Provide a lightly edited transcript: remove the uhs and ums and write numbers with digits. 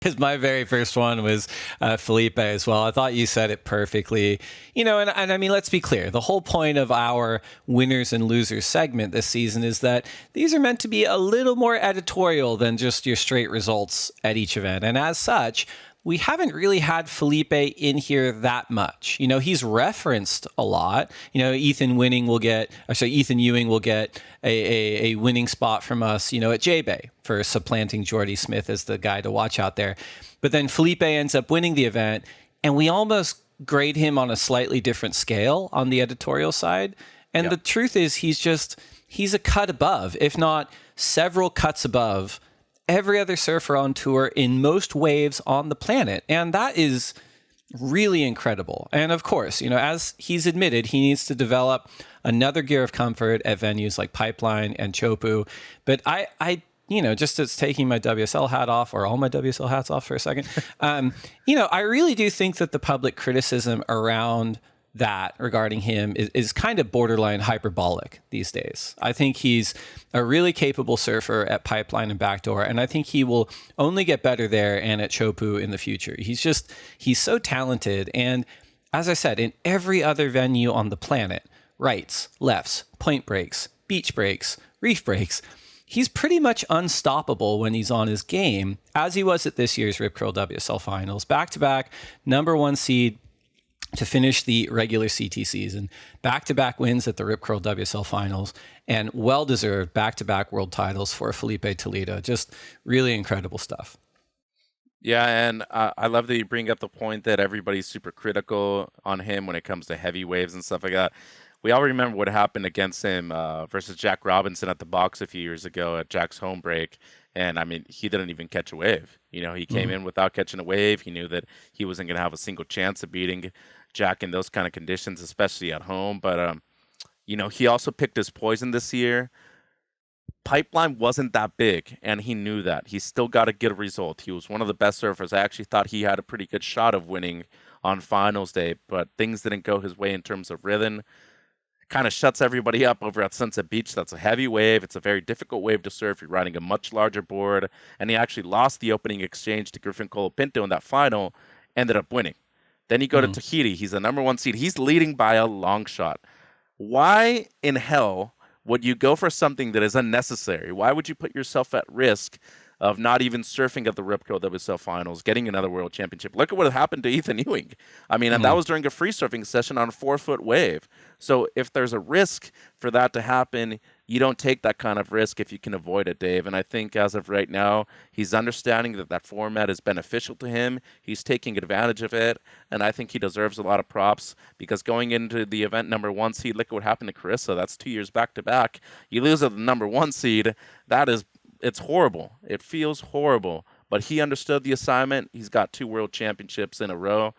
Because my very first one was Filipe as well. I thought you said it perfectly. And I mean, let's be clear. The whole point of our winners and losers segment this season is that these are meant to be a little more editorial than just your straight results at each event. And as such, we haven't really had Filipe in here that much. He's referenced a lot. Ethan Ewing will get a winning spot from us, at J-Bay for supplanting Jordy Smith as the guy to watch out there. But then Filipe ends up winning the event, and we almost grade him on a slightly different scale on the editorial side. And the truth is he's a cut above, if not several cuts above every other surfer on tour in most waves on the planet. And that is really incredible. And of course, as he's admitted, he needs to develop another gear of comfort at venues like Pipeline and Chopu. But I just as taking my WSL hat off, or all my WSL hats off for a second, I really do think that the public criticism around that regarding him is kind of borderline hyperbolic these days. I think he's a really capable surfer at Pipeline and Backdoor, and I think he will only get better there and at Chopu in the future. He's so talented, and as I said, in every other venue on the planet, rights, lefts, point breaks, beach breaks, reef breaks, he's pretty much unstoppable when he's on his game, as he was at this year's Rip Curl WSL Finals. Back-to-back #1 seed to finish the regular CT season, back-to-back wins at the Rip Curl WSL Finals, and well-deserved back-to-back world titles for Filipe Toledo. Just really incredible stuff. Yeah, and I love that you bring up the point that everybody's super critical on him when it comes to heavy waves and stuff like that. We all remember what happened against him versus Jack Robinson at the box a few years ago at Jack's home break. And I mean, he didn't even catch a wave. He came in without catching a wave. He knew that he wasn't going to have a single chance of beating Jack in those kind of conditions, especially at home. But, he also picked his poison this year. Pipeline wasn't that big, and he knew that. He still got a good result. He was one of the best surfers. I actually thought he had a pretty good shot of winning on finals day, but things didn't go his way in terms of rhythm. Kind of shuts everybody up over at Sunset Beach. That's a heavy wave. It's a very difficult wave to surf. You're riding a much larger board, and he actually lost the opening exchange to Griffin Colapinto in that final, ended up winning. Then you go to Tahiti. He's the #1 seed. He's leading by a long shot. Why in hell would you go for something that is unnecessary? Why would you put yourself at risk of not even surfing at the Rip Curl WSL Finals, getting another world championship? Look at what happened to Ethan Ewing. I mean, and that was during a free surfing session on a 4-foot wave. So if there's a risk for that to happen, you don't take that kind of risk if you can avoid it, Dave. And I think as of right now, he's understanding that that format is beneficial to him. He's taking advantage of it. And I think he deserves a lot of props because going into the event #1 seed, look at what happened to Carissa. That's 2 years back to back. You lose at the #1 seed. It's horrible. It feels horrible. But he understood the assignment. He's got 2 world championships in a row.